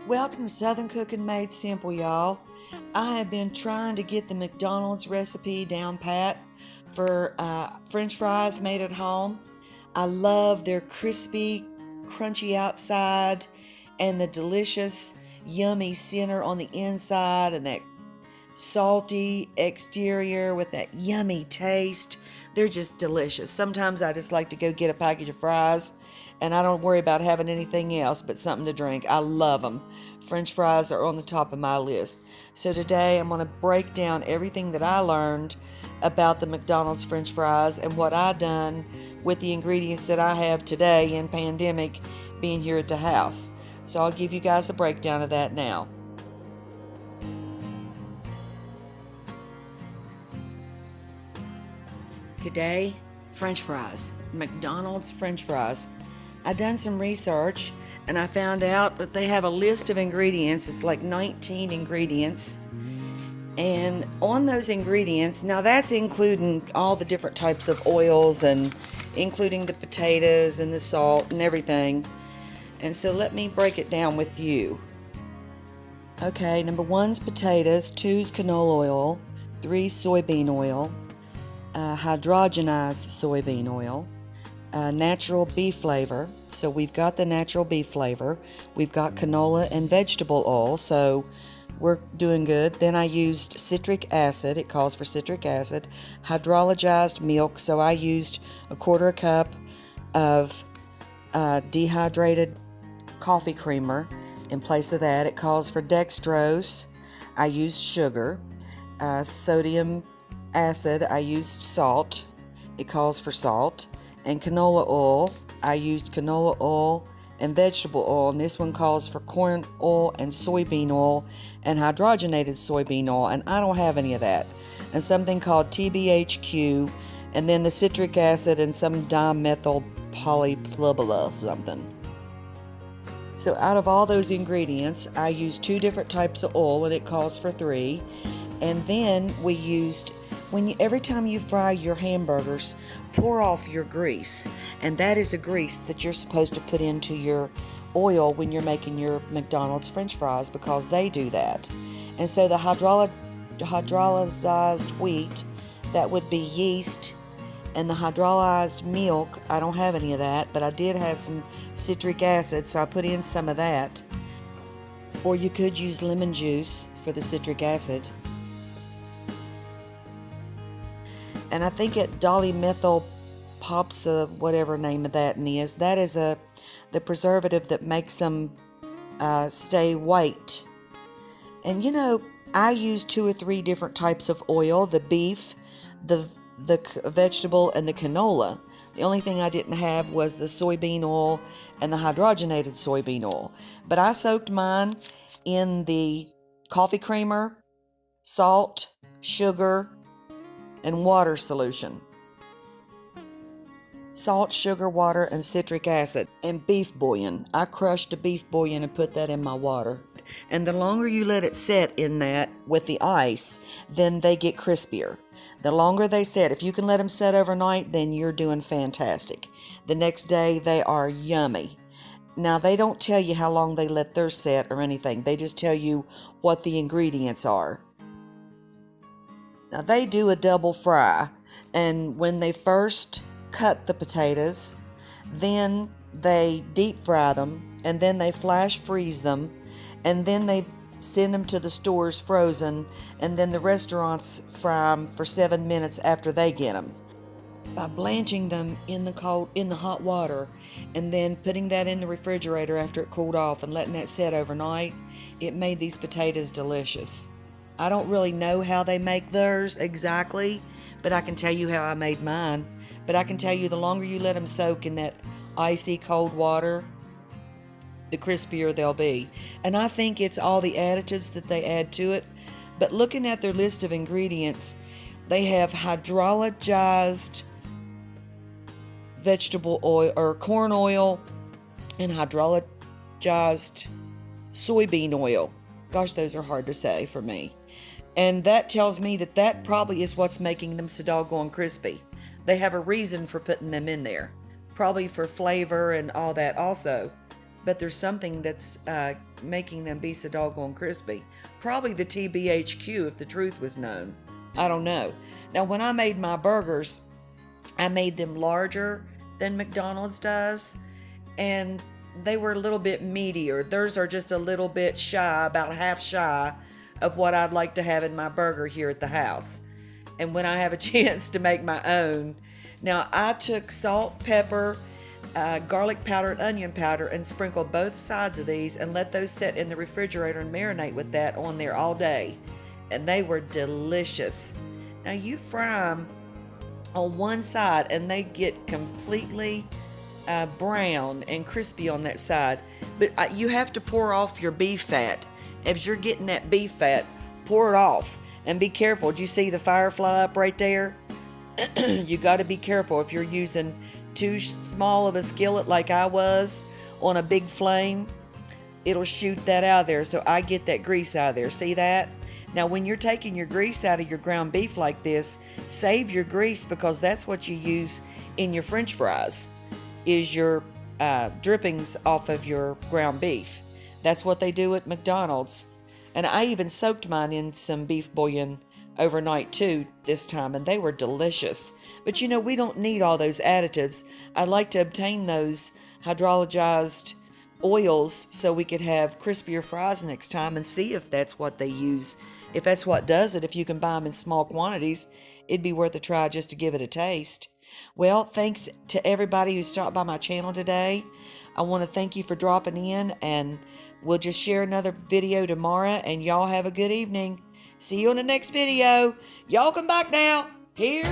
Welcome to Southern Cooking Made Simple, y'all. I have been trying to get the McDonald's recipe down pat for French fries made at home. I love their crispy, crunchy outside and the delicious, yummy center on the inside and that salty exterior with that yummy taste. They're just delicious. Sometimes I just like to go get a package of fries and I don't worry about having anything else but something to drink. I love them. French fries are on the top of my list. So today I'm going to break down everything that I learned about the McDonald's French fries and what I done with the ingredients that I have today in pandemic being here at the house. So I'll give you guys a breakdown of that now. Today, French fries, McDonald's French fries. I done some research and I found out that they have a list of ingredients. It's like 19 ingredients. And on those ingredients, now that's including all the different types of oils and including the potatoes and the salt and everything. And so let me break it down with you. Okay, number 1's potatoes, 2's canola oil, 3's soybean oil, hydrogenized soybean oil, natural beef flavor. So we've got the natural beef flavor. We've got canola and vegetable oil, so we're doing good. Then I used citric acid. It calls for citric acid. Hydrolyzed milk, so I used a 1/4 cup of dehydrated coffee creamer. In place of that, it calls for dextrose. I used sugar. Sodium acid, I used salt. It calls for salt. And canola oil, I used canola oil and vegetable oil, and this one calls for corn oil and soybean oil and hydrogenated soybean oil, and I don't have any of that. And something called TBHQ, and then the citric acid and some dimethyl polyphlobala something. So out of all those ingredients, I used 2 different types of oil, and it calls for 3. And then we used, every time you fry your hamburgers, pour off your grease, and that is a grease that you're supposed to put into your oil when you're making your McDonald's French fries, because they do that. And so the hydrolyzed wheat, that would be yeast, and the hydrolyzed milk, I don't have any of that, but I did have some citric acid, so I put in some of that. Or you could use lemon juice for the citric acid. And I think it dimethyl popsa, whatever name of that is, that is the preservative that makes them stay white. And I use 2 or 3 different types of oil: the beef, the vegetable, and the canola. The only thing I didn't have was the soybean oil and the hydrogenated soybean oil. But I soaked mine in the coffee creamer, salt, sugar, and water solution. Salt, sugar, water, and citric acid, and beef bouillon. I crushed a beef bouillon and put that in my water. And the longer you let it set in that with the ice, then they get crispier. The longer they set, if you can let them set overnight, then you're doing fantastic. The next day, they are yummy. Now, they don't tell you how long they let theirs set or anything. They just tell you what the ingredients are. Now, they do a double fry, and when they first cut the potatoes, then they deep fry them, and then they flash freeze them, and then they send them to the stores frozen, and then the restaurants fry them for 7 minutes after they get them. By blanching them in the hot water, and then putting that in the refrigerator after it cooled off and letting that set overnight, it made these potatoes delicious. I don't really know how they make theirs exactly, but I can tell you how I made mine. But I can tell you, the longer you let them soak in that icy cold water, the crispier they'll be. And I think it's all the additives that they add to it. But looking at their list of ingredients, they have hydrolyzed vegetable oil or corn oil and hydrolyzed soybean oil. Gosh, those are hard to say for me. And that tells me that probably is what's making them so doggone crispy. They have a reason for putting them in there. Probably for flavor and all that also. but there's something that's making them be so doggone crispy. Probably the TBHQ, if the truth was known. I don't know. Now, when I made my burgers, I made them larger than McDonald's does, and they were a little bit meatier. Theirs are just a little bit shy, about half shy of what I'd like to have in my burger here at the house. And when I have a chance to make my own. Now, I took salt, pepper, garlic powder, and onion powder, and sprinkled both sides of these and let those sit in the refrigerator and marinate with that on there all day. And they were delicious. Now, you fry them on one side and they get completely brown and crispy on that side. But you have to pour off your beef fat. As you're getting that beef fat, pour it off. And be careful. Do you see the firefly up right there? You got to be careful if you're using too small of a skillet like I was on a big flame. It'll shoot that out of there. So I get that grease out of there. See that? Now, when you're taking your grease out of your ground beef like this, save your grease, because that's what you use in your French fries, is your drippings off of your ground beef. That's what they do at McDonald's. And I even soaked mine in some beef bouillon overnight too this time, and they were delicious. But you know, we don't need all those additives. I like to obtain those hydrolyzed oils so we could have crispier fries next time, and see if that's what they use. If that's what does it, if you can buy them in small quantities, it'd be worth a try just to give it a taste. Well, thanks to everybody who stopped by my channel today. I want to thank you for dropping in, and we'll just share another video tomorrow, and y'all have a good evening. See you on the next video. Y'all come back now. Here